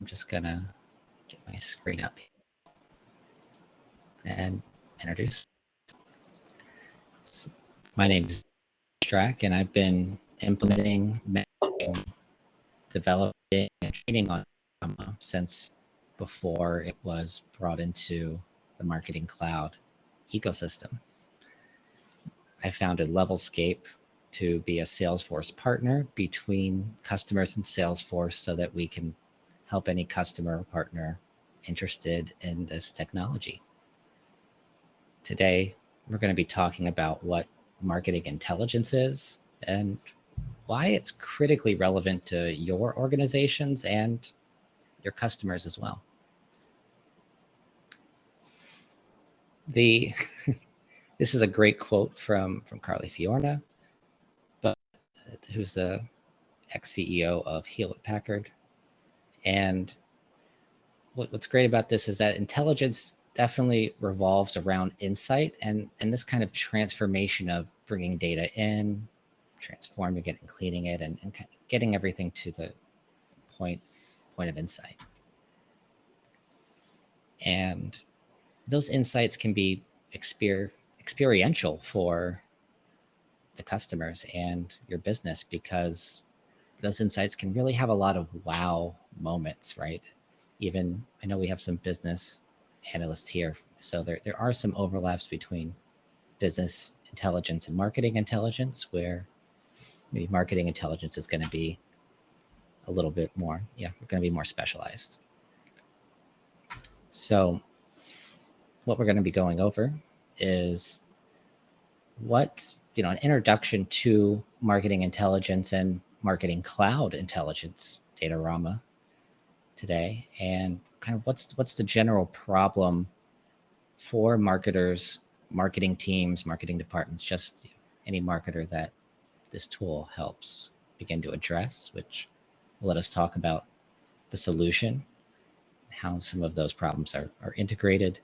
I'm just gonna get my screen up and introduce. So my name is Piestrak, and I've been implementing, developing, and training on Datorama since before it was brought into the Marketing Cloud ecosystem. I founded LevelScape to be a Salesforce partner between customers and Salesforce so that we can help any customer or partner interested in this technology. Today, we're going to be talking about what marketing intelligence is and why it's critically relevant to your organizations and your customers as well. This is a great quote from Carly Fiorina, who's the ex-CEO of Hewlett-Packard. And what's great about this is that intelligence definitely revolves around insight and this kind of transformation of bringing data in, transforming it and cleaning it, and getting everything to the point of insight. And those insights can be experiential for the customers and your business, because those insights can really have a lot of wow moments, right? Even I know we have some business analysts here, so there are some overlaps between business intelligence and marketing intelligence, where maybe marketing intelligence is going to be a little bit more, we're going to be more specialized. So what we're going to be going over is an introduction to marketing intelligence and marketing cloud intelligence, Datorama, today, and kind of what's the general problem for marketers, marketing teams, marketing departments, just any marketer that this tool helps begin to address, which will let us talk about the solution, how some of those problems are integrated,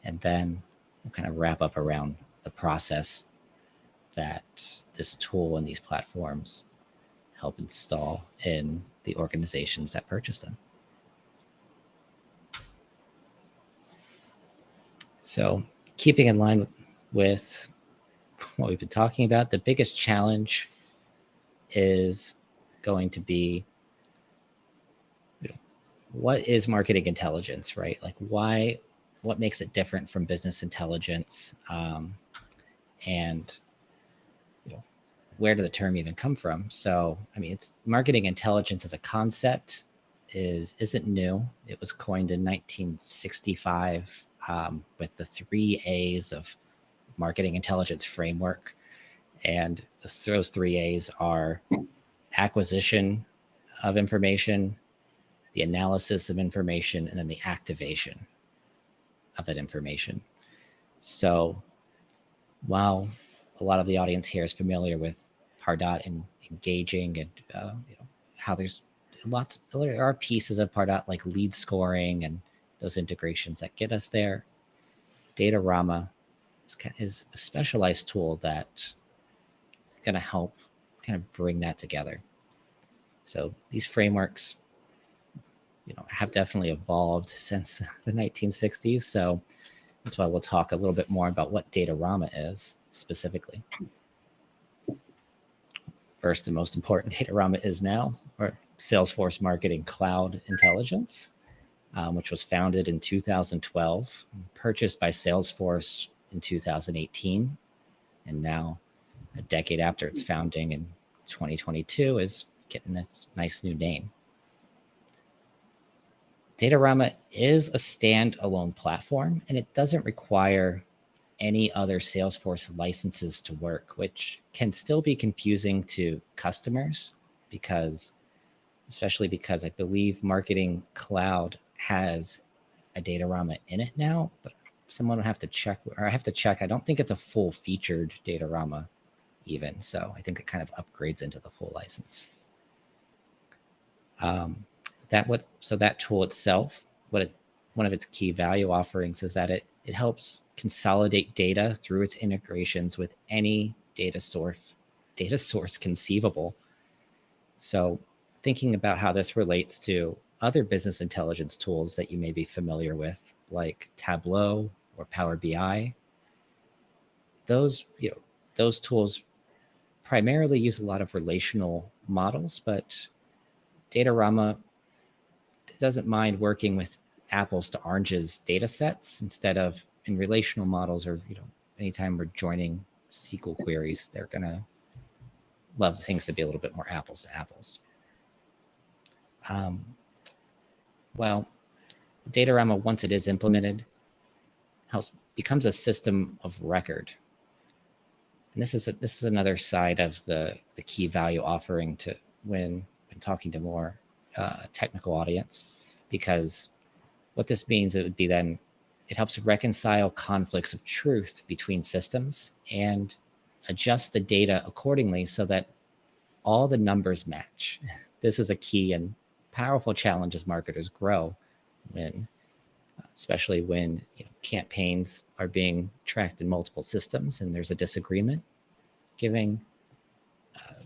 and then we'll kind of wrap up around the process that this tool and these platforms help install in the organizations that purchase them. So keeping in line with what we've been talking about, the biggest challenge is going to be, what is marketing intelligence, right? Like what makes it different from business intelligence? And where did the term even come from? So, I mean, it's marketing intelligence as a concept isn't new. It was coined in 1965 with the 3 A's of marketing intelligence framework. And those 3 A's are acquisition of information, the analysis of information, and then the activation of that information. So while a lot of the audience here is familiar with Pardot and engaging, and how there are pieces of Pardot like lead scoring and those integrations that get us there, Datorama is a specialized tool that's going to help kind of bring that together. So these frameworks, have definitely evolved since the 1960s. So that's why we'll talk a little bit more about what Datorama is specifically. First and most important, Datorama is now Salesforce Marketing Cloud Intelligence, which was founded in 2012, purchased by Salesforce in 2018, and now a decade after its founding in 2022 is getting its nice new name. Datorama is a standalone platform, and it doesn't require any other Salesforce licenses to work, which can still be confusing to customers, especially because I believe Marketing Cloud has a Datorama in it now, but someone will have to check, or I have to check. I don't think it's a full featured Datorama even, so I think it kind of upgrades into the full license. That tool itself, one of its key value offerings is that it helps consolidate data through its integrations with any data source conceivable. So thinking about how this relates to other business intelligence tools that you may be familiar with, like Tableau or Power BI. Those, those tools primarily use a lot of relational models, but Datorama doesn't mind working with apples to oranges data sets instead of in relational models, or anytime we're joining SQL queries, they're going to love things to be a little bit more apples to apples. Well, Datorama, once it is implemented, becomes a system of record. And this is another side of the key value offering to when talking to more technical audience, because what this means, it would be then it helps reconcile conflicts of truth between systems and adjust the data accordingly so that all the numbers match. This is a key and powerful challenge as marketers grow, especially when campaigns are being tracked in multiple systems and there's a disagreement. Giving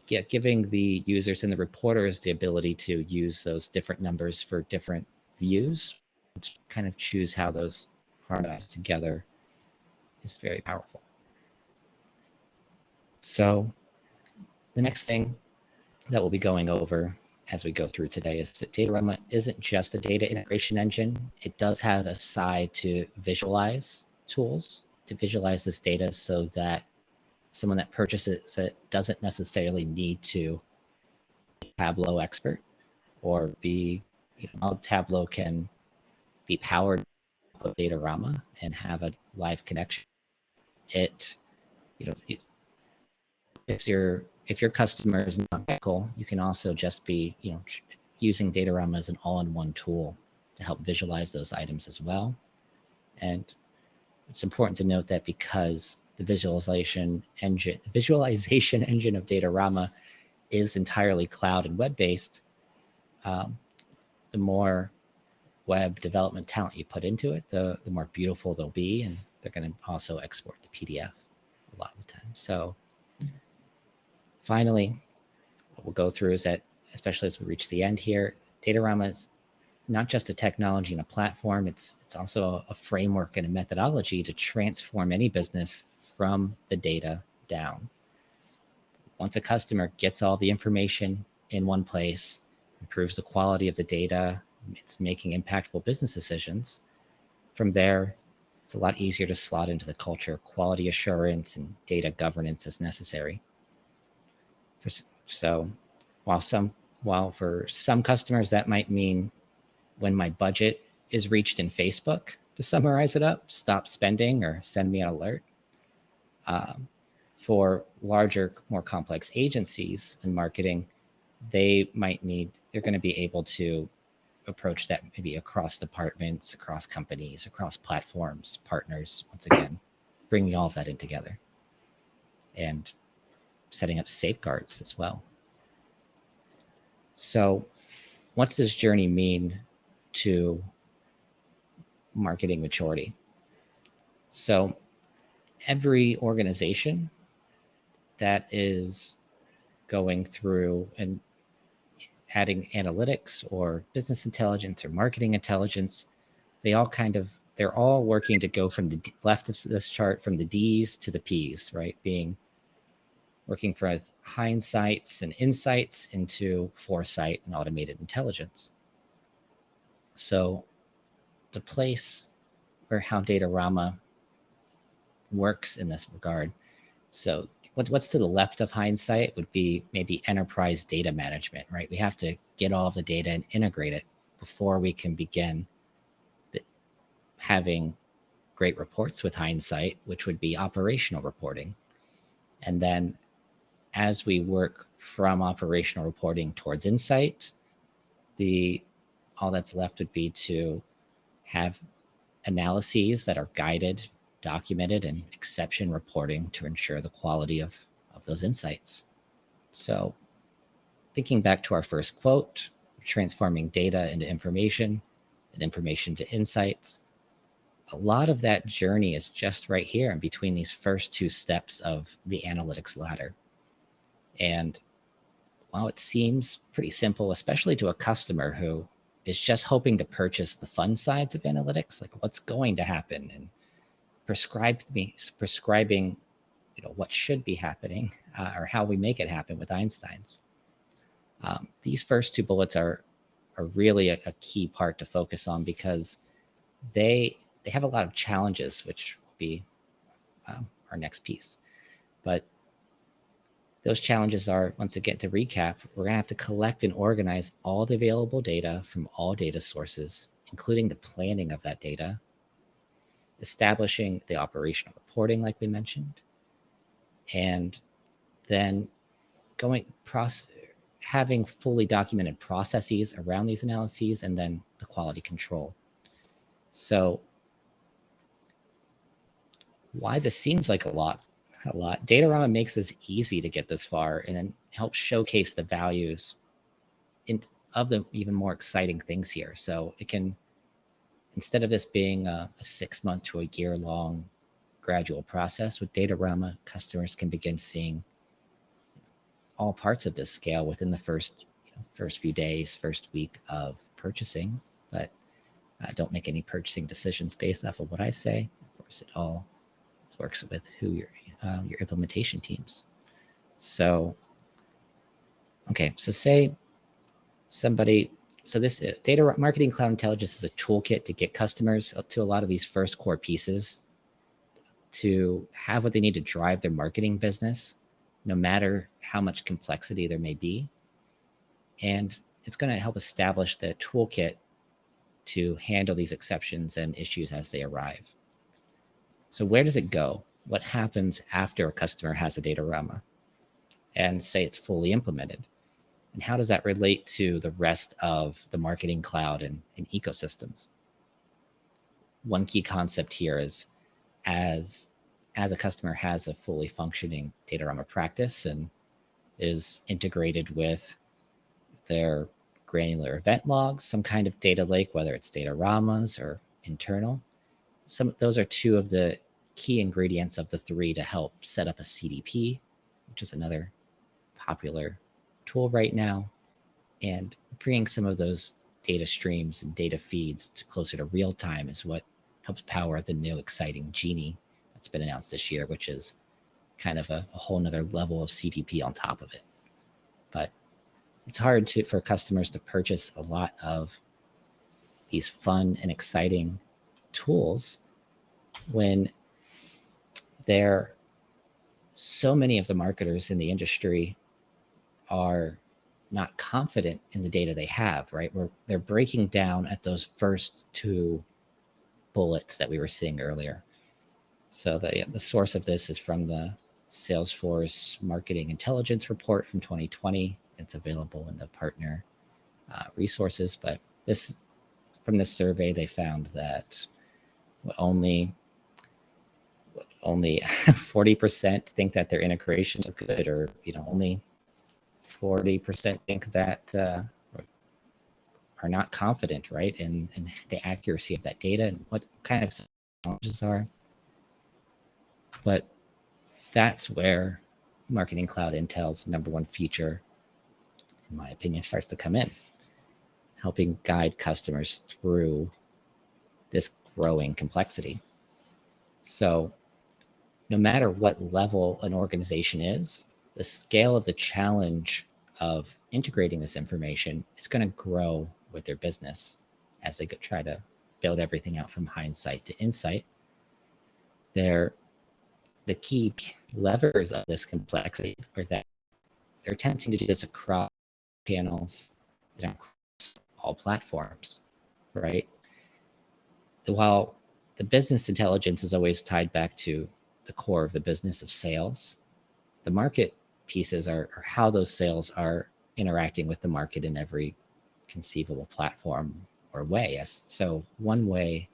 the users and the reporters the ability to use those different numbers for different views, and kind of choose how those harmonize together, is very powerful. So the next thing that we'll be going over as we go through today is that Datorama isn't just a data integration engine. It does have a side to visualize tools to visualize this data so that someone that purchases it doesn't necessarily need to be a Tableau expert or be, Tableau can be powered with Datorama and have a live connection. If your customer is not technical, you can also just be, using Datorama as an all-in-one tool to help visualize those items as well. And it's important to note that because the visualization engine of Datorama is entirely cloud and web-based, the more web development talent you put into it, the more beautiful they'll be, and they're going to also export to PDF a lot of the time. So finally, what we'll go through is that, especially as we reach the end here, Datorama is not just a technology and a platform, it's also a framework and a methodology to transform any business from the data down. Once a customer gets all the information in one place, improves the quality of the data, it's making impactful business decisions. From there, it's a lot easier to slot into the culture, quality assurance, and data governance as necessary. So while for some customers that might mean when my budget is reached in Facebook, to summarize it up, stop spending or send me an alert. For larger, more complex agencies in marketing, they're going to be able to approach that maybe across departments, across companies, across platforms, partners, once again, bringing all of that in together and setting up safeguards as well. So what's this journey mean to marketing maturity? So every organization that is going through and adding analytics or business intelligence or marketing intelligence, they're all working to go from the left of this chart, from the D's to the P's, right? Working for hindsights and insights into foresight and automated intelligence. So the place where how Datorama works in this regard. So what's to the left of hindsight would be maybe enterprise data management, right? We have to get all of the data and integrate it before we can begin having great reports with hindsight, which would be operational reporting. And then as we work from operational reporting towards insight, all that's left would be to have analyses that are guided, documented, and exception reporting to ensure the quality of those insights. So thinking back to our first quote, transforming data into information and information to insights, a lot of that journey is just right here in between these first two steps of the analytics ladder. And while it seems pretty simple, especially to a customer who is just hoping to purchase the fun sides of analytics, like what's going to happen, and prescribing, what should be happening, or how we make it happen with Einstein's. These first two bullets are really a key part to focus on, because they have a lot of challenges, which will be our next piece. But those challenges are, once again, to recap, we're going to have to collect and organize all the available data from all data sources, including the planning of that data, establishing the operational reporting, like we mentioned, and then having fully documented processes around these analyses, and then the quality control. So why this seems like a lot, Datorama makes this easy to get this far, and then helps showcase the values of the even more exciting things here. So it can, instead of this being a 6-month to a year-long gradual process, with Datorama, customers can begin seeing all parts of this scale within the first few days, first week of purchasing. But don't make any purchasing decisions based off of what I say. Of course, it all works with who your implementation teams. So, okay, so say somebody, so this Data Marketing Cloud Intelligence is a toolkit to get customers to a lot of these first core pieces to have what they need to drive their marketing business, no matter how much complexity there may be. And it's going to help establish the toolkit to handle these exceptions and issues as they arrive. So where does it go? What happens after a customer has a Datorama and say it's fully implemented? And how does that relate to the rest of the marketing cloud and ecosystems? One key concept here is, as a customer has a fully functioning Datorama practice and is integrated with their granular event logs, some kind of data lake, whether it's Datoramas or internal, those are two of the key ingredients of the 3 to help set up a CDP, which is another popular tool right now, and bringing some of those data streams and data feeds to closer to real time is what helps power the new exciting Genie that's been announced this year, which is kind of a whole nother level of CDP on top of it. But it's hard for customers to purchase a lot of these fun and exciting tools when so many of the marketers in the industry are not confident in the data they have, right? They're breaking down at those first 2 bullets that we were seeing earlier. So the source of this is from the Salesforce Marketing Intelligence report from 2020. It's available in the partner resources. But from this survey, they found that only 40% think that their integrations are good, or only 40% think that are not confident, right, in the accuracy of that data and what kind of challenges are. But that's where Marketing Cloud Intel's #1 feature, in my opinion, starts to come in, helping guide customers through this growing complexity. So no matter what level an organization is, the scale of the challenge of integrating this information is going to grow with their business as they try to build everything out from hindsight to insight. The key levers of this complexity are that they're attempting to do this across channels and across all platforms, right? While the business intelligence is always tied back to the core of the business of sales, the market pieces are how those sales are interacting with the market in every conceivable platform or way. So one way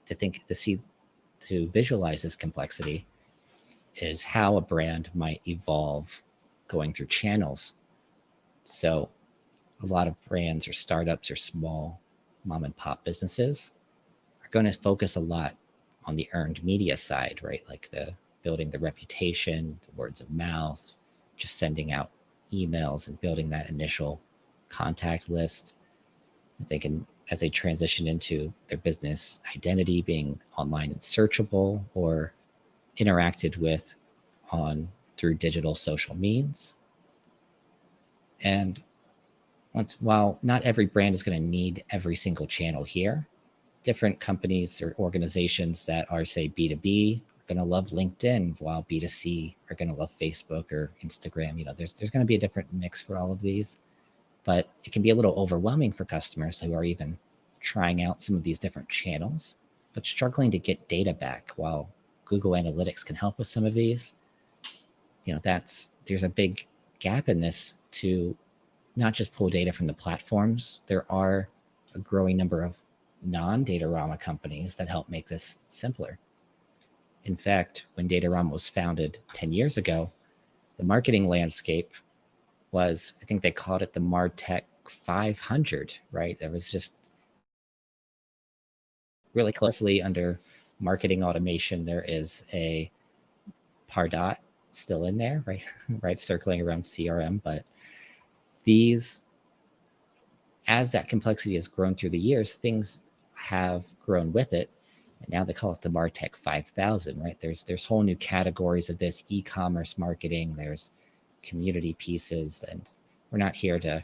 to visualize this complexity is how a brand might evolve going through channels. So a lot of brands or startups or small mom and pop businesses are going to focus a lot on the earned media side, right? Like building the reputation, the words of mouth, just sending out emails and building that initial contact list. They can, as they transition into their business identity being online and searchable or interacted with on through digital social means. And while not every brand is going to need every single channel here, different companies or organizations that are, say, B2B are going to love LinkedIn, while B2C are going to love Facebook or Instagram. There's going to be a different mix for all of these, but it can be a little overwhelming for customers who are even trying out some of these different channels, but struggling to get data back. While Google Analytics can help with some of these, there's a big gap in this to not just pull data from the platforms. There are a growing number of non-Datorama companies that help make this simpler. In fact, when Datorama was founded 10 years ago, the marketing landscape was, I think they called it the MarTech 500, right? That was just really closely under marketing automation. There is a Pardot still in there, right? Right, circling around CRM. But these, as that complexity has grown through the years, things have grown with it. And now they call it the MarTech 5000, right? There's whole new categories of this: e-commerce marketing, there's community pieces, and we're not here to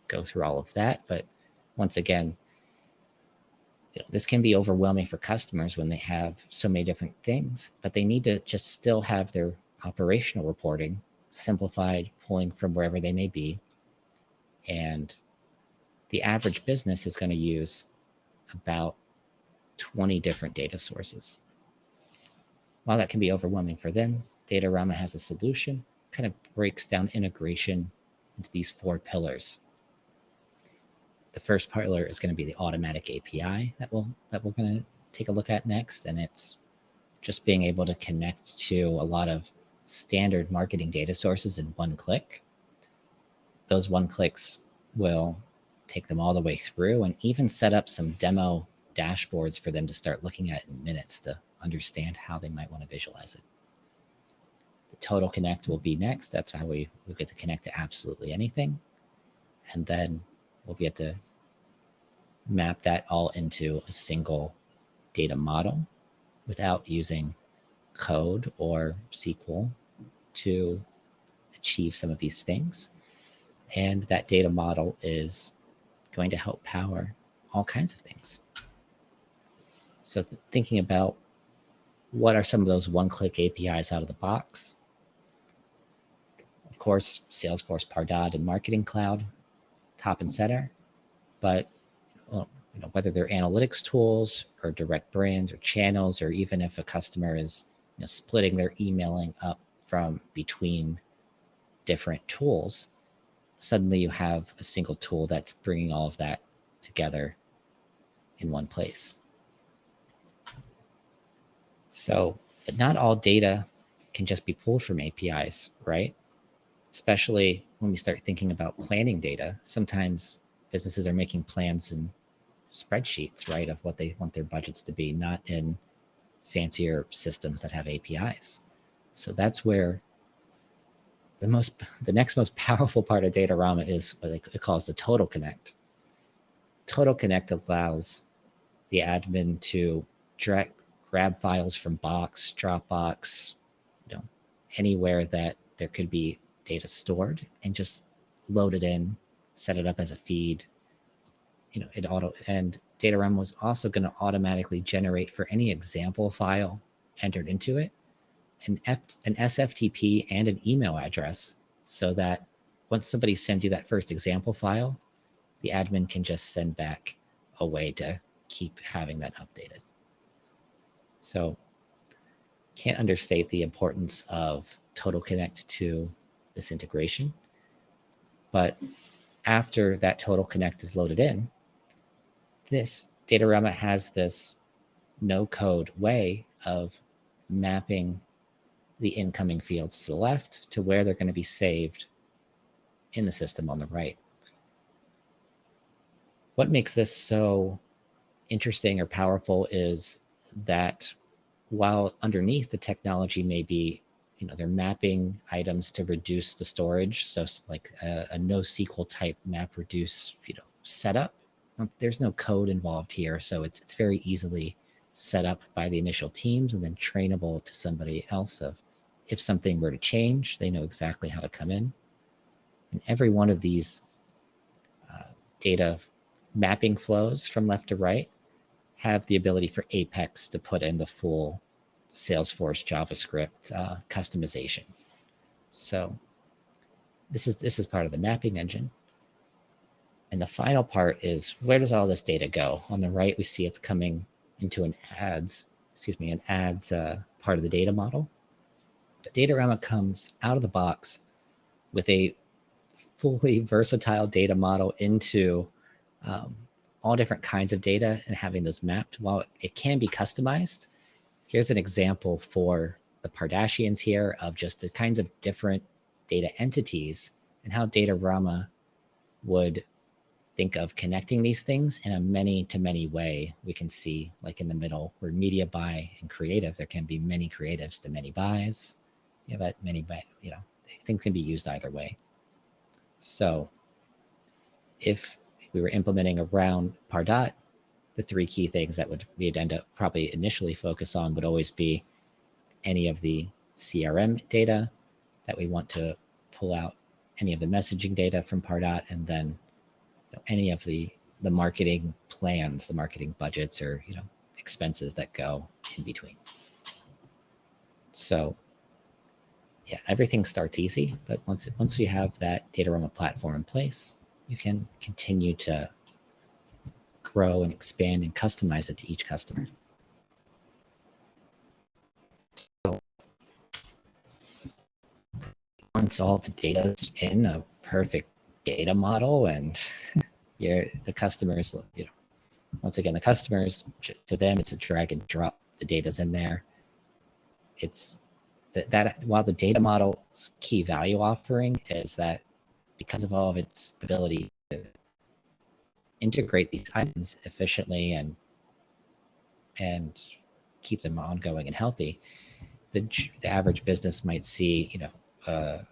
go through all of that. But once again, this can be overwhelming for customers when they have so many different things, but they need to just still have their operational reporting simplified, pulling from wherever they may be. And the average business is going to use about 20 different data sources. While that can be overwhelming for them, Datorama has a solution, kind of breaks down integration into these 4 pillars. The first pillar is going to be the automatic API that we're going to take a look at next, and it's just being able to connect to a lot of standard marketing data sources in one click. Those one clicks will take them all the way through, and even set up some demo dashboards for them to start looking at in minutes to understand how they might want to visualize it. The total connect will be next. That's how we get to connect to absolutely anything. And then we'll be able to map that all into a single data model without using code or SQL to achieve some of these things. And that data model is going to help power all kinds of things. So thinking about what are some of those one-click APIs out of the box. Of course, Salesforce Pardot and Marketing Cloud, top and center. But whether they're analytics tools or direct brands or channels, or even if a customer is splitting their emailing up from between different tools, suddenly you have a single tool that's bringing all of that together in one place. So, but not all data can just be pulled from APIs, right? Especially when we start thinking about planning data. Sometimes businesses are making plans in spreadsheets, right, of what they want their budgets to be, not in fancier systems that have APIs. So that's where the next most powerful part of Datorama is what it calls the Total Connect. Total Connect allows the admin to grab files from Box, Dropbox, anywhere that there could be data stored, and just load it in, set it up as a feed. And Datorama was also going to automatically generate for any example file entered into it an SFTP and an email address, so that once somebody sends you that first example file, the admin can just send back a way to keep having that updated. So can't understate the importance of Total Connect to this integration. But after that Total Connect is loaded in, this Datorama has this no-code way of mapping the incoming fields to the left to where they're going to be saved in the system on the right. What makes this so interesting or powerful is that while underneath the technology may be, they're mapping items to reduce the storage. So like a NoSQL type map reduce, setup there's no code involved here, so it's very easily set up by the initial teams and then trainable to somebody else. Of if something were to change, they know exactly how to come in. And every one of these data mapping flows from left to right have the ability for Apex to put in the full Salesforce JavaScript customization. So this is part of the mapping engine. And the final part is, where does all this data go? On the right, we see it's coming into an ads part of the data model. But Datorama comes out of the box with a fully versatile data model into all different kinds of data and having those mapped. While it can be customized, here's an example for the Kardashians here of just the kinds of different data entities and how Datorama would think of connecting these things in a many-to-many way. We can see, like in the middle, where media buy and creative, there can be many creatives to many buys. But things can be used either way. So if we were implementing around Pardot, the three key things that we'd end up probably initially focus on would always be any of the CRM data that we want to pull out, any of the messaging data from Pardot, and then any of the marketing plans, the marketing budgets, or expenses that go in between. So yeah, everything starts easy, but once we have that Datorama platform in place, you can continue to grow and expand and customize it to each customer. So once all the data is in a perfect data model, and the customers, once again, the customers, to them, it's a drag and drop. The data's in there. It's that while the data model's key value offering is that because of all of its ability to integrate these items efficiently and keep them ongoing and healthy, the average business might see a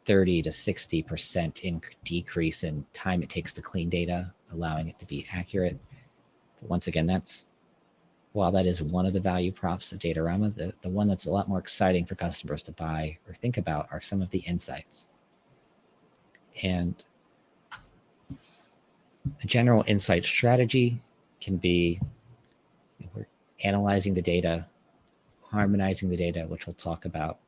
30 to 60% decrease in time it takes to clean data, allowing it to be accurate. But once again, while that is one of the value props of Datorama, the one that's a lot more exciting for customers to buy or think about are some of the insights. And a general insight strategy can be we're analyzing the data, harmonizing the data, which we'll talk about,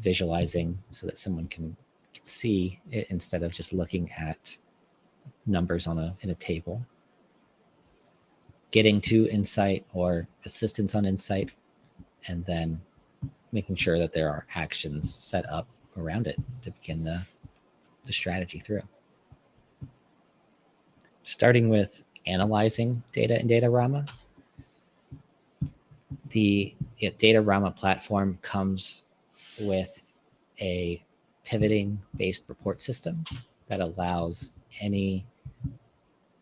visualizing so that someone can see it instead of just looking at numbers in a table, getting to insight or assistance on insight, and then making sure that there are actions set up around it to begin the strategy through. Starting with analyzing data in Datorama, the Datorama platform comes with a pivoting-based report system that allows any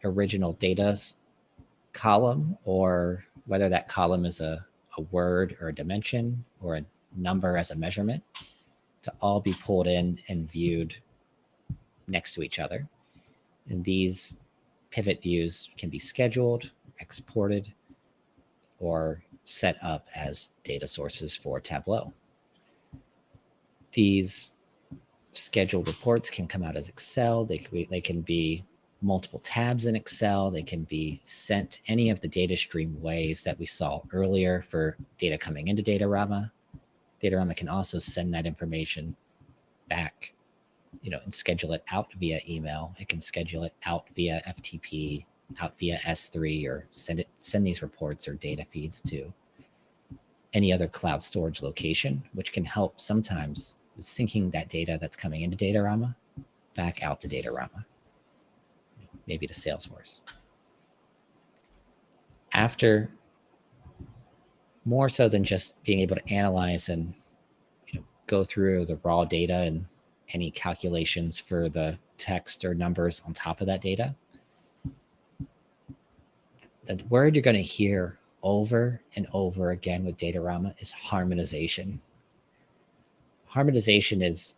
original data column, or whether that column is a word or a dimension or a number as a measurement, to all be pulled in and viewed next to each other. And these pivot views can be scheduled, exported, or set up as data sources for Tableau. These scheduled reports can come out as Excel. They can be multiple tabs in Excel. They can be sent any of the data stream ways that we saw earlier for data coming into Datorama. Datorama can also send that information back, and schedule it out via email. It can schedule it out via FTP, out via S3, or send these reports or data feeds to any other cloud storage location, which can help sometimes with syncing that data that's coming into Datorama back out to Datorama, maybe to Salesforce. After, more so than just being able to analyze and go through the raw data and any calculations for the text or numbers on top of that data, the word you're going to hear over and over again with Datorama is harmonization. Harmonization is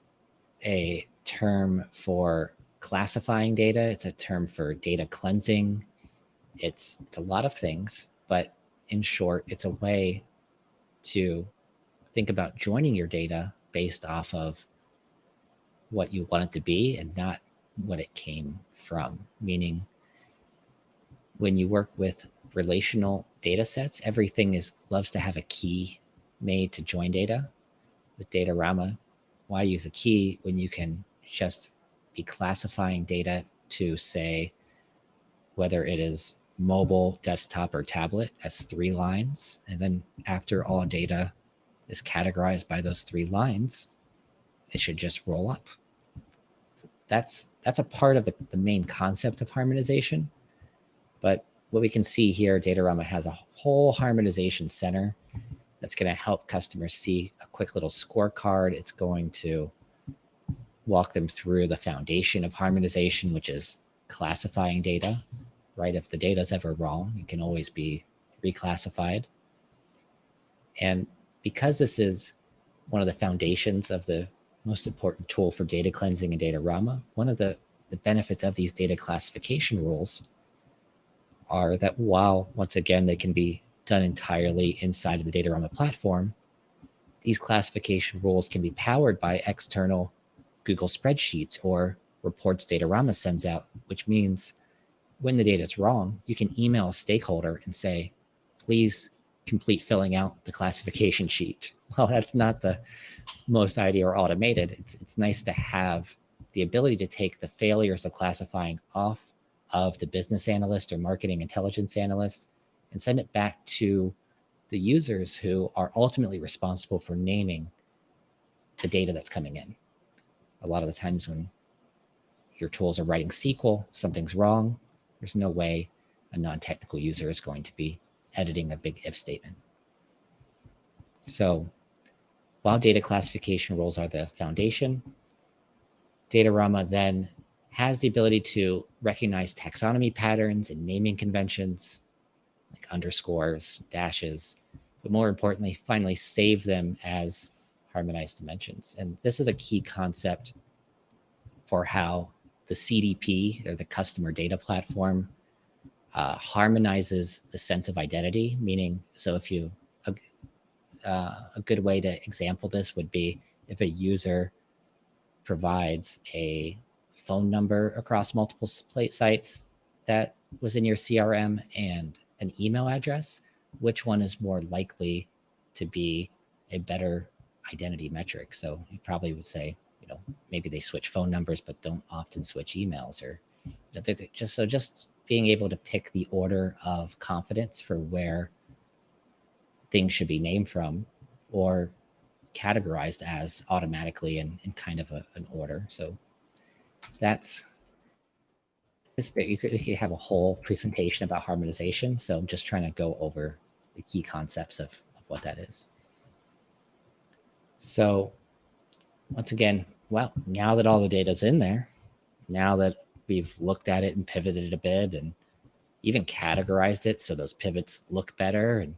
a term for classifying data. It's a term for data cleansing. It's a lot of things, but in short, it's a way to think about joining your data based off of what you want it to be and not what it came from. Meaning, when you work with relational data sets, everything loves to have a key made to join data. With Datorama, why use a key when you can just be classifying data to say whether it is mobile, desktop, or tablet as 3 lines. And then after all data is categorized by those 3 lines, it should just roll up. So that's a part of the main concept of harmonization. But what we can see here, Datorama has a whole harmonization center that's going to help customers see a quick little scorecard. It's going to walk them through the foundation of harmonization, which is classifying data, right? If the data is ever wrong, it can always be reclassified. And because this is one of the foundations of the most important tool for data cleansing in Datorama, one of the benefits of these data classification rules are that while, once again, they can be done entirely inside of the Datorama platform, these classification rules can be powered by external Google spreadsheets or reports Datorama sends out, which means when the data is wrong, you can email a stakeholder and say, please complete filling out the classification sheet. Well, that's not the most ideal or automated. It's nice to have the ability to take the failures of classifying off of the business analyst or marketing intelligence analyst and send it back to the users who are ultimately responsible for naming the data that's coming in. A lot of the times when your tools are writing SQL, something's wrong, there's no way a non-technical user is going to be editing a big if statement. So while data classification rules are the foundation, Datorama then has the ability to recognize taxonomy patterns and naming conventions like underscores, dashes, but more importantly, finally save them as harmonized dimensions. And this is a key concept for how the CDP, or the customer data platform, harmonizes the sense of identity. Meaning, so if you, a good way to example this would be if a user provides a phone number across multiple sites that was in your CRM and an email address, which one is more likely to be a better identity metric? So you probably would say, maybe they switch phone numbers but don't often switch emails, or just being able to pick the order of confidence for where things should be named from or categorized as automatically in kind of an order. So that's this. You could have a whole presentation about harmonization. So I'm just trying to go over the key concepts of what that is. So once again, well, now that all the data's in there, now that we've looked at it and pivoted it a bit and even categorized it so those pivots look better, and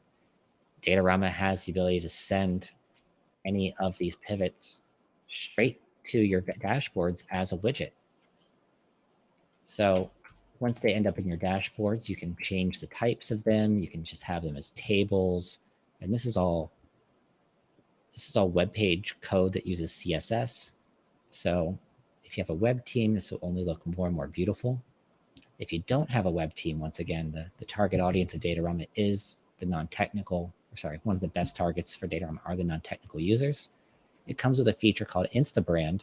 Datorama has the ability to send any of these pivots straight to your dashboards as a widget. So once they end up in your dashboards, you can change the types of them. You can just have them as tables. And this is all web page code that uses CSS. So if you have a web team, this will only look more and more beautiful. If you don't have a web team, once again, the target audience of Datorama is the non-technical, one of the best targets for Datorama are the non-technical users. It comes with a feature called InstaBrand,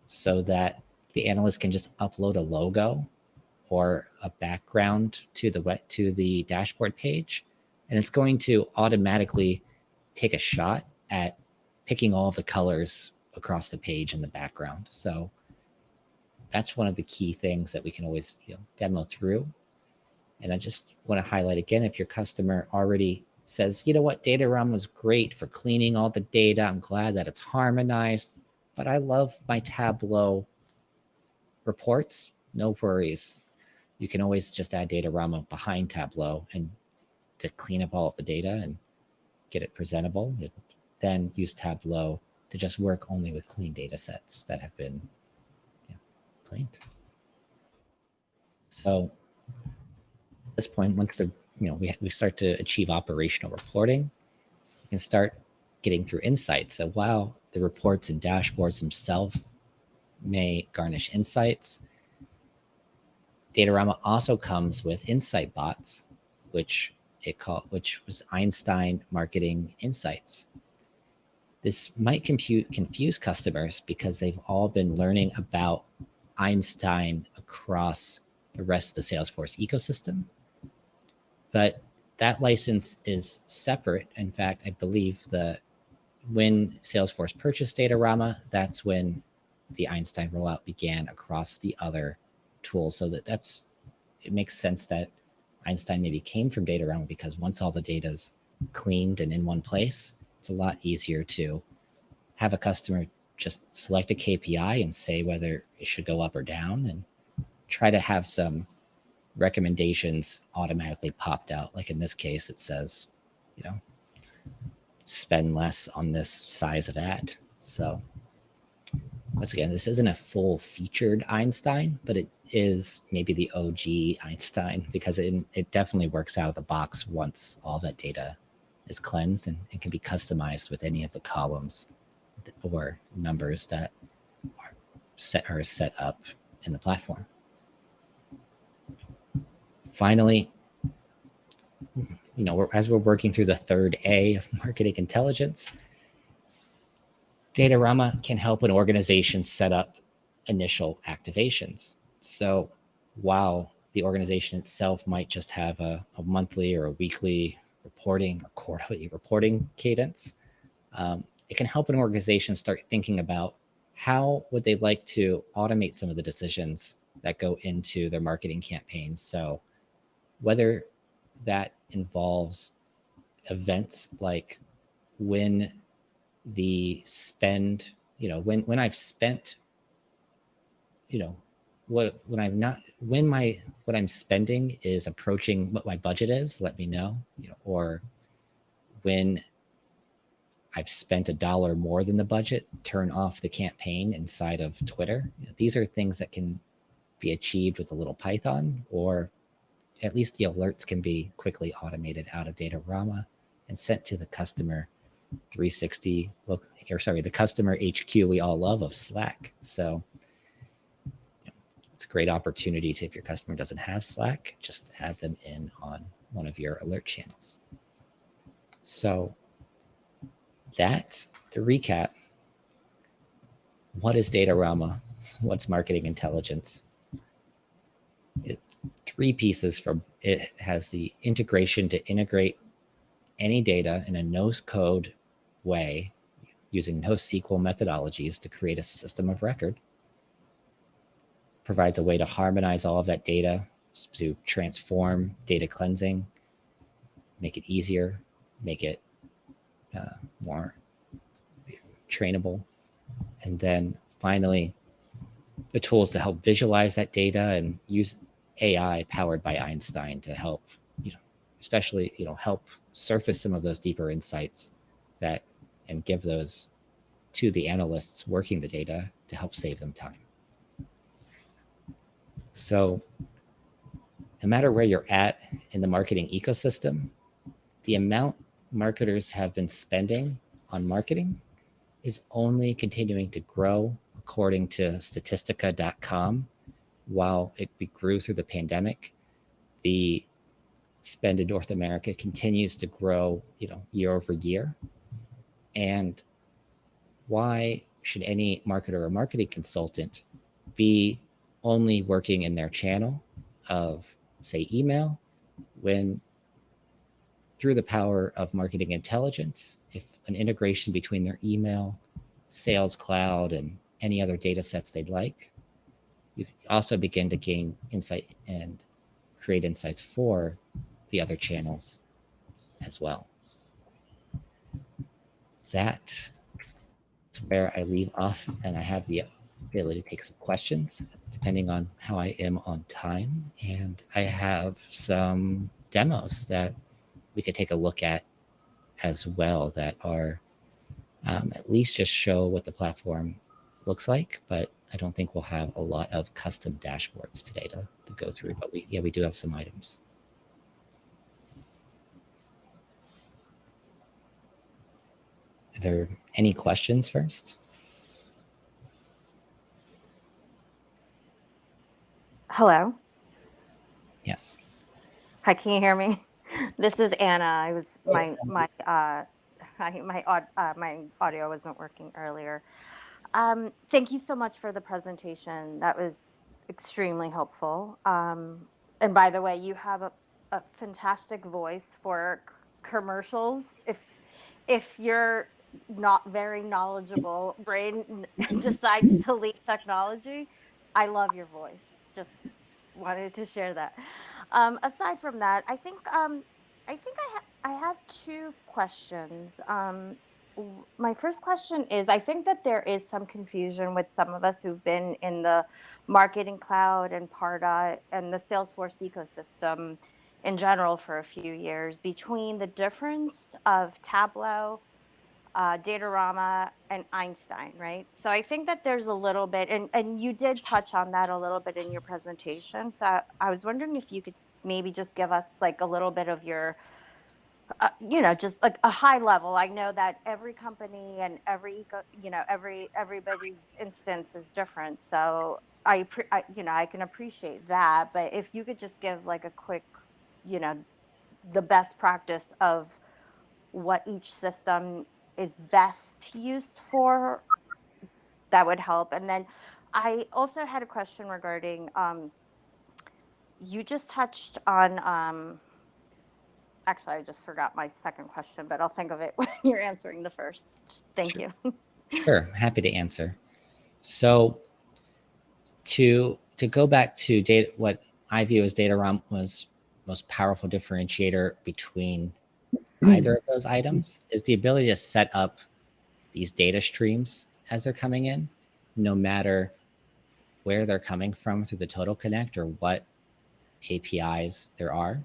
so that the analyst can just upload a logo or a background to the dashboard page, and it's going to automatically take a shot at picking all of the colors across the page in the background. So that's one of the key things that we can always demo through. And I just want to highlight again, if your customer already says, you know what, Datorama was great for cleaning all the data, I'm glad that it's harmonized, but I love my Tableau reports, no worries. You can always just add Datorama behind Tableau and to clean up all of the data and get it presentable. Then use Tableau to just work only with clean data sets that have been cleaned. So at this point, once we start to achieve operational reporting, we can start getting through insights. So while the reports and dashboards themselves may garnish insights, Datorama also comes with insight bots, which was Einstein Marketing Insights. This might confuse customers because they've all been learning about Einstein across the rest of the Salesforce ecosystem. But that license is separate. In fact, I believe when Salesforce purchased Datorama, that's when the Einstein rollout began across the other tools. So it makes sense that Einstein maybe came from Datorama, because once all the data is cleaned and in one place, it's a lot easier to have a customer just select a KPI and say whether it should go up or down, and try to have some recommendations automatically popped out. Like in this case, it says, spend less on this size of ad. So once again, this isn't a full featured Einstein, but it is maybe the OG Einstein, because it definitely works out of the box once all that data is cleansed, and it can be customized with any of the columns or numbers that are set up in the platform. Finally, as we're working through the third A of marketing intelligence, Datorama can help an organization set up initial activations. So while the organization itself might just have a monthly or a weekly reporting or quarterly reporting cadence, it can help an organization start thinking about how would they like to automate some of the decisions that go into their marketing campaigns. So whether that involves events like when the spend, when I've spent, what I'm spending is approaching what my budget is, let me know, or when I've spent $1 more than the budget, turn off the campaign inside of Twitter. These are things that can be achieved with a little Python, or at least the alerts can be quickly automated out of Datorama and sent to the customer 360, the customer HQ we all love of Slack. So it's a great opportunity to, if your customer doesn't have Slack, just add them in on one of your alert channels. So to recap, what is Datorama? What's marketing intelligence? Three pieces. It has the integration to integrate any data in a no-code way using NoSQL methodologies to create a system of record. Provides a way to harmonize all of that data to transform data cleansing, make it easier, make it more trainable. And then finally, the tools to help visualize that data and use AI powered by Einstein to help, especially, help surface some of those deeper insights and give those to the analysts working the data to help save them time. So no matter where you're at in the marketing ecosystem, the amount marketers have been spending on marketing is only continuing to grow, according to Statistica.com. While we grew through the pandemic, the spend in North America continues to grow, year over year. And why should any marketer or marketing consultant be only working in their channel of, say, email, when through the power of marketing intelligence, if an integration between their email, Sales Cloud, and any other data sets they'd like, you can also begin to gain insight and create insights for the other channels as well. That's where I leave off, and I have the ability to take some questions depending on how I am on time. And I have some demos that we could take a look at as well that are at least just show what the platform looks like, but I don't think we'll have a lot of custom dashboards today to go through, but we do have some items. Are there any questions first? Hello. Yes. Hi, can you hear me? This is Anna. I was my audio wasn't working earlier. Thank you so much for the presentation. That was extremely helpful. And by the way, you have a fantastic voice for commercials. If your not very knowledgeable brain decides to leave technology, I love your voice. Just wanted to share that. Aside from that, I have two questions. My first question is, I think that there is some confusion with some of us who've been in the marketing cloud and Pardot and the Salesforce ecosystem in general for a few years between the difference of Tableau, Datorama, and Einstein, right? So I think that there's a little bit, and you did touch on that a little bit in your presentation. So I was wondering if you could maybe just give us like a little bit of your just like a high level. I know that every company and everybody's instance is different. So I can appreciate that. But if you could just give like a quick, you know, the best practice of what each system is best used for, that would help. And then I also had a question regarding, you just touched on, actually, I just forgot my second question, but I'll think of it when you're answering the first. Thank you. Sure, happy to answer. So to go back to data, what I view as Datorama's most powerful differentiator between either of those items is the ability to set up these data streams as they're coming in, no matter where they're coming from through the Total Connect or what APIs there are.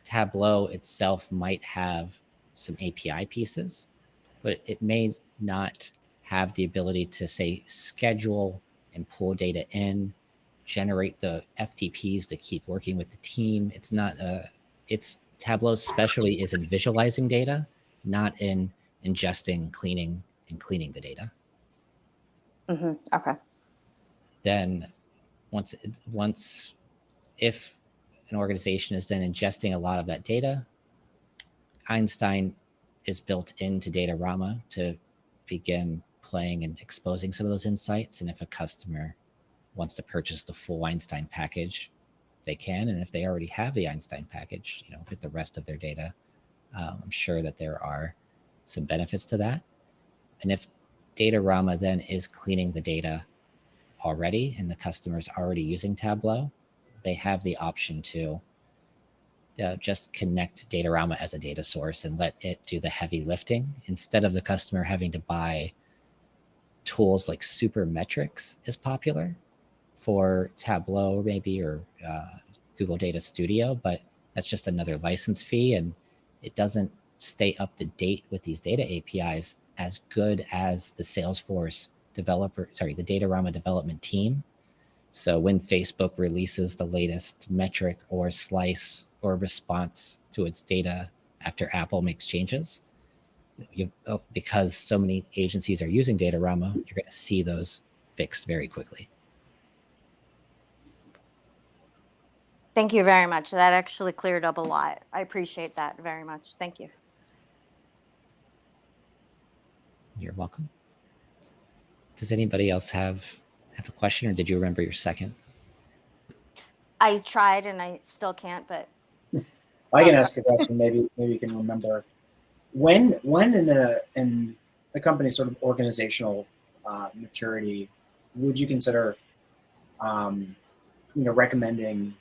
Tableau itself might have some API pieces, but it may not have the ability to, say, schedule and pull data in, generate the FTPs to keep working with the team. It's not it's Tableau's specialty is in visualizing data, not in ingesting, cleaning, and cleaning the data. Okay. Then if an organization is then ingesting a lot of that data, Einstein is built into Datorama to begin playing and exposing some of those insights. And if a customer wants to purchase the full Einstein package, they can. And if they already have the Einstein package, with the rest of their data, I'm sure that there are some benefits to that. And if Datorama then is cleaning the data already and the customer is already using Tableau, they have the option to just connect Datorama as a data source and let it do the heavy lifting instead of the customer having to buy tools like Supermetrics is popular for Tableau maybe, or Google Data Studio, but that's just another license fee and it doesn't stay up to date with these data APIs as good as the Salesforce the Datorama development team. So when Facebook releases the latest metric or slice or response to its data after Apple makes changes, because so many agencies are using Datorama, you're going to see those fixed very quickly. Thank you very much. That actually cleared up a lot. I appreciate that very much. Thank you. You're welcome. Does anybody else have a question, or did you remember your second? I tried and I still can't, but I can ask a question. Maybe you can remember. When in a company's sort of organizational maturity, would you consider recommending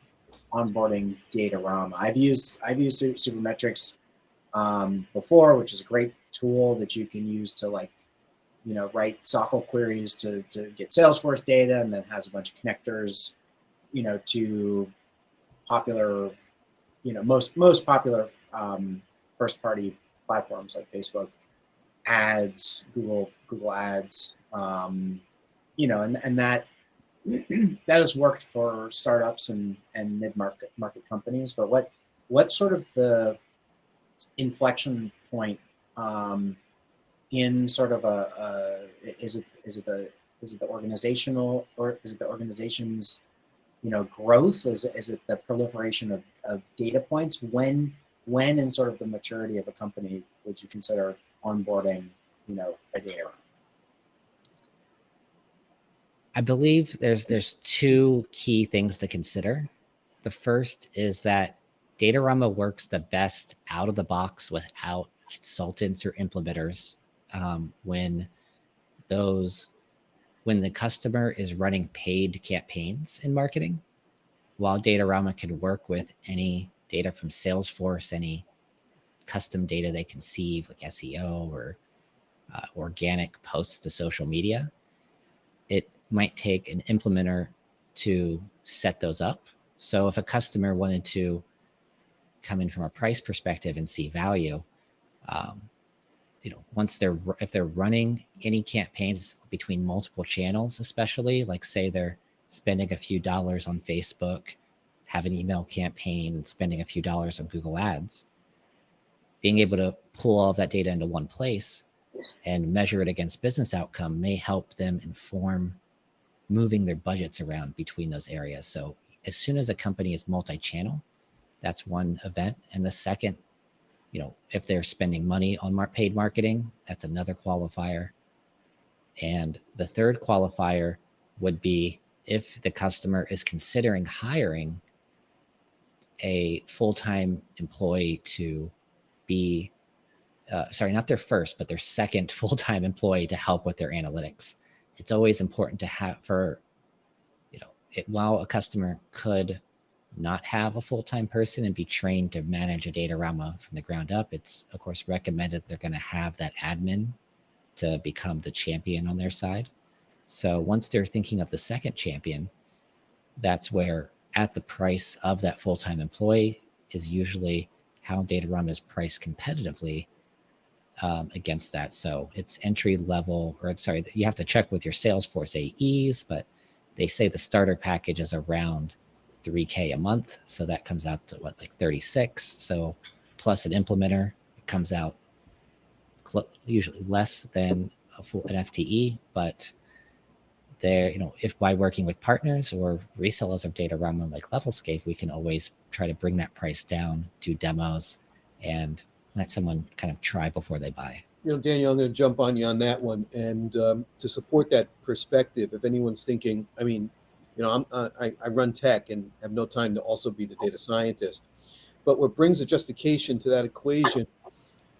onboarding Datorama? I've used Supermetrics before, which is a great tool that you can use to write SQL queries to get Salesforce data, and then has a bunch of connectors, to popular, most popular first-party platforms like Facebook Ads, Google Ads, and that that has worked for startups and mid-market companies. But what's sort of the inflection point in sort of is it the organizational, or is it the organization's growth? Is it the proliferation of data points? When in sort of the maturity of a company would you consider onboarding a data? I believe there's two key things to consider. The first is that Datorama works the best out of the box without consultants or implementers when the customer is running paid campaigns in marketing. While Datorama can work with any data from Salesforce, any custom data they conceive, like SEO or organic posts to social media, it might take an implementer to set those up. So if a customer wanted to come in from a price perspective and see value, if they're running any campaigns between multiple channels, especially like say they're spending a few dollars on Facebook, have an email campaign, and spending a few dollars on Google Ads, being able to pull all of that data into one place and measure it against business outcome may help them inform moving their budgets around between those areas. So as soon as a company is multi-channel, that's one event. And the second, if they're spending money on paid marketing, that's another qualifier. And the third qualifier would be if the customer is considering hiring a full-time employee to be, not their first, but their second full-time employee to help with their analytics. It's always important to have while a customer could not have a full-time person and be trained to manage a Datorama from the ground up, it's of course recommended they're going to have that admin to become the champion on their side. So once they're thinking of the second champion, that's where at the price of that full-time employee is usually how Datorama is priced competitively against that. So it's entry level, you have to check with your Salesforce AEs, but they say the starter package is around $3K a month. So that comes out to like 36. So plus an implementer, it comes out usually less than an FTE, but there, if by working with partners or resellers of Datorama like LevelScape, we can always try to bring that price down, do demos, and let someone kind of try before they buy. Daniel, I'm going to jump on you on that one. And to support that perspective, if anyone's thinking, I run tech and have no time to also be the data scientist. But what brings a justification to that equation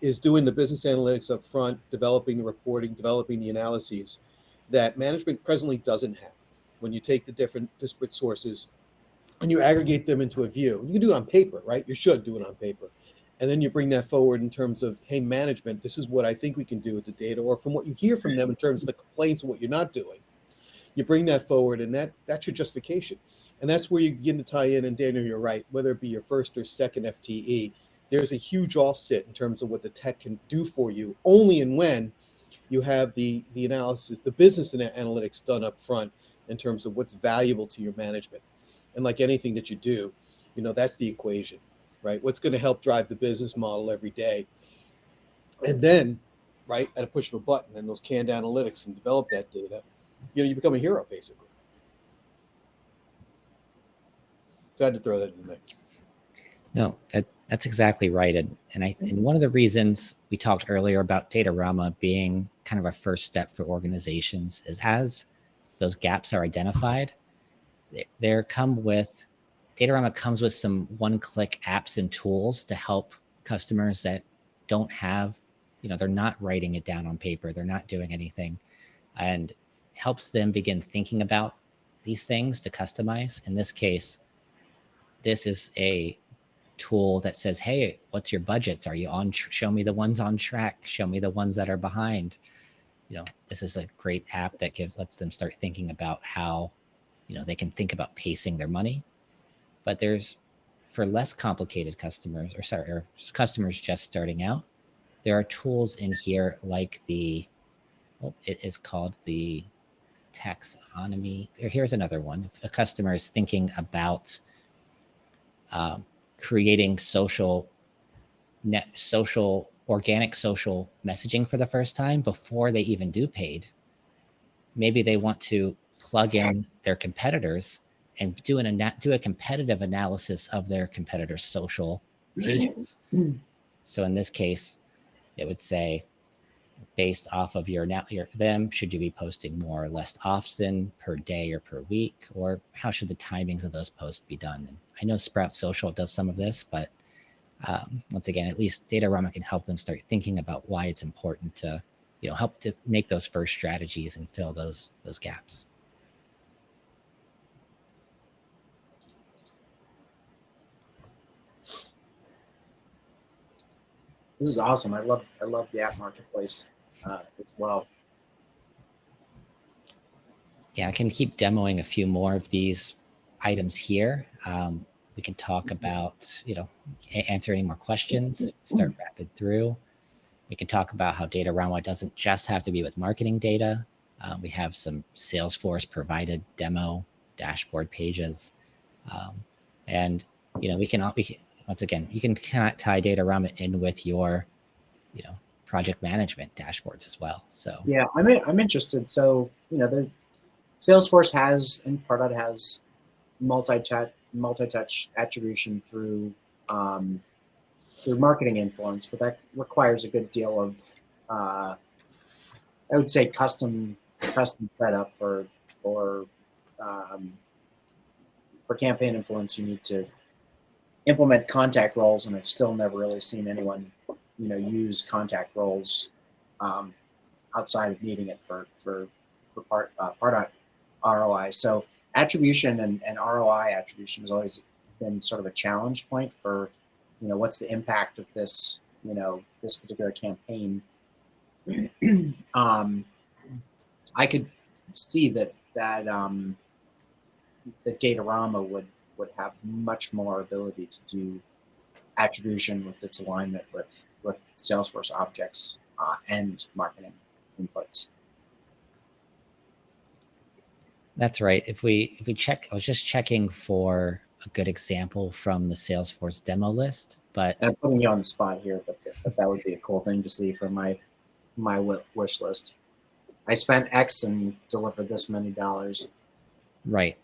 is doing the business analytics up front, developing the reporting, developing the analyses that management presently doesn't have. When you take the different disparate sources and you aggregate them into a view, you can do it on paper, right? You should do it on paper. And then you bring that forward in terms of, hey, management, this is what I think we can do with the data, or from what you hear from them in terms of the complaints and what you're not doing. You bring that forward, and that's your justification. And that's where you begin to tie in, and Daniel, you're right, whether it be your first or second FTE, there's a huge offset in terms of what the tech can do for you, only and when you have the analysis, the business analytics done up front in terms of what's valuable to your management. And like anything that you do, that's the equation. Right? What's going to help drive the business model every day? And then, right, at a push of a button and those canned analytics and develop that data, you become a hero, basically. So I had to throw that in the mix. No, that's exactly right. And one of the reasons we talked earlier about Datorama being kind of a first step for organizations is as those gaps are identified, Datorama comes with some one-click apps and tools to help customers that don't have, they're not writing it down on paper, they're not doing anything, and helps them begin thinking about these things to customize. In this case, this is a tool that says, hey, what's your budgets? Are you on? Show me the ones on track. Show me the ones that are behind. This is a great app that lets them start thinking about how, they can think about pacing their money. But for less complicated customers, or customers just starting out, there are tools in here like it is called the taxonomy. Or here's another one. If a customer is thinking about creating organic social messaging for the first time before they even do paid, maybe they want to plug in their competitors and do a competitive analysis of their competitors' social pages. So in this case, it would say, based off of them, should you be posting more or less often per day or per week, or how should the timings of those posts be done? And I know Sprout Social does some of this, but once again, at least Datorama can help them start thinking about why it's important to, help to make those first strategies and fill those gaps. This is awesome. I love the app marketplace as well. Yeah, I can keep demoing a few more of these items here. We can talk about, answer any more questions, start rapid through. We can talk about how Datorama doesn't just have to be with marketing data. We have some Salesforce provided demo dashboard pages. And, we can, once again, you can kind of tie Datorama in with your, project management dashboards as well. So yeah, I'm interested. So, the Salesforce has, and Pardot has multi-touch attribution through marketing influence, but that requires a good deal of, I would say, custom setup for campaign influence. You need to implement contact roles, and I've still never really seen anyone, use contact roles outside of needing it for Pardot ROI. So attribution and ROI attribution has always been sort of a challenge point for, what's the impact of this, this particular campaign. I could see that Datorama would have much more ability to do attribution with its alignment with Salesforce objects and marketing inputs. that's right. If we check, I was just checking for a good example from the Salesforce demo list, but I'm putting you on the spot here, but that would be a cool thing to see for my wish list. I spent X and delivered this many dollars. Right.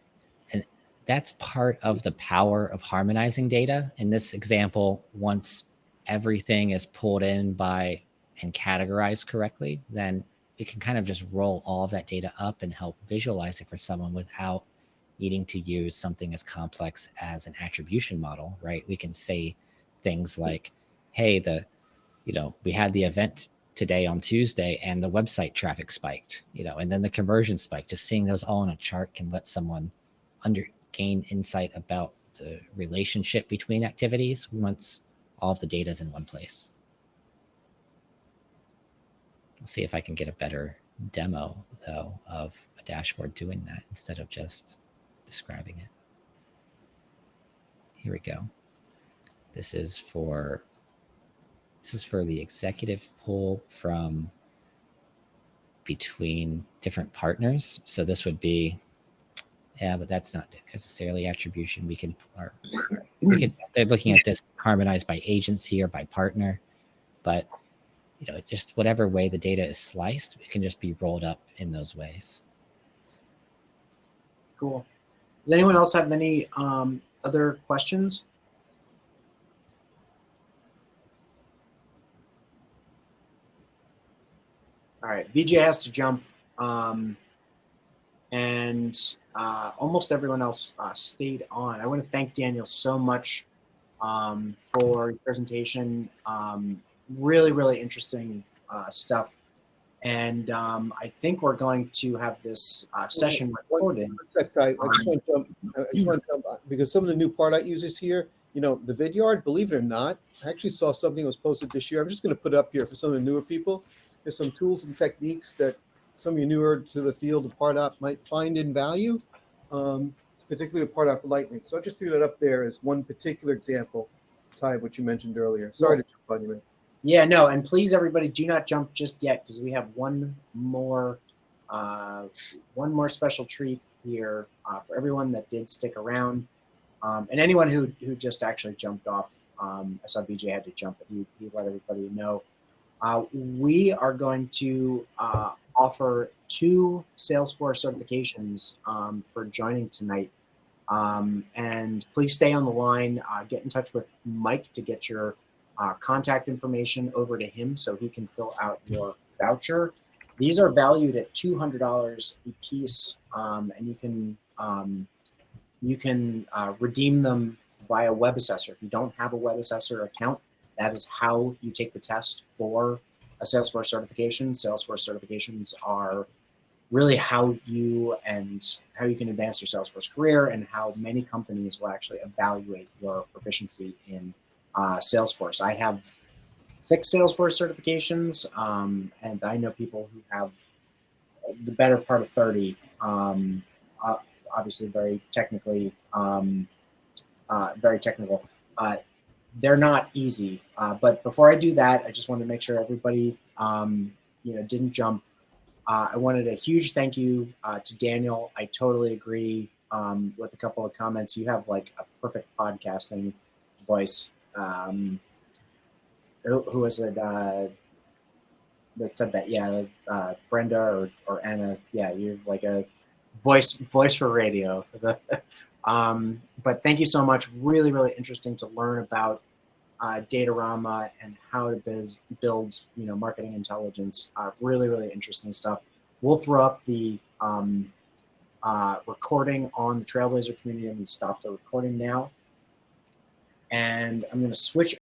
And that's part of the power of harmonizing data. In this example, once everything is pulled in by and categorized correctly, then it can kind of just roll all of that data up and help visualize it for someone without needing to use something as complex as an attribution model, right? We can say things like, hey, we had the event today on Tuesday and the website traffic spiked, and then the conversion spiked. Just seeing those all on a chart can let someone gain insight about the relationship between activities once all of the data is in one place. I'll see if I can get a better demo, though, of a dashboard doing that instead of just describing it. Here we go. This is for the executive pull from between different partners. So this would be, but that's not necessarily attribution. They're looking at this harmonized by agency or by partner, but just whatever way the data is sliced, it can just be rolled up in those ways. Cool. Does anyone else have any other questions? All right, VJ has to jump, and almost everyone else stayed on. I want to thank Daniel so much for your presentation. Really, really interesting stuff. And I think we're going to have this session recorded. One sec, I just want to jump because some of the new Pardot users here, the Vidyard, believe it or not, I actually saw something that was posted this year. I'm just going to put it up here for some of the newer people. There's some tools and techniques that some of you newer to the field of Pardot might find in value, particularly Pardot for Lightning. So I just threw that up there as one particular example, Ty, what you mentioned earlier. Sorry to jump on you, man. Yeah, no, and please, everybody, do not jump just yet because we have one more one more special treat here for everyone that did stick around, and anyone who just actually jumped off. I saw BJ had to jump, but he let everybody know. We are going to offer 2 Salesforce certifications for joining tonight. And please stay on the line. Get in touch with Mike to get your contact information over to him so he can fill out your voucher. These are valued at $200 a piece, and you can redeem them via Web Assessor. If you don't have a Web Assessor account, that is how you take the test for a Salesforce certification. Salesforce certifications are really how you can advance your Salesforce career, and how many companies will actually evaluate your proficiency in Salesforce. I have 6 Salesforce certifications, and I know people who have the better part of 30. Obviously, very technically, very technical. They're not easy, but before I do that, I just wanted to make sure everybody, didn't jump. I wanted a huge thank you to Daniel. I totally agree with a couple of comments. You have like a perfect podcasting voice. Who was it that said that? Yeah, Brenda or Anna. Yeah, you have like a voice for radio. But thank you so much. Really, really interesting to learn about Datorama and how to build marketing intelligence. Really, really interesting stuff. We'll throw up the recording on the Trailblazer community. I'm going to stop the recording now, and I'm going to switch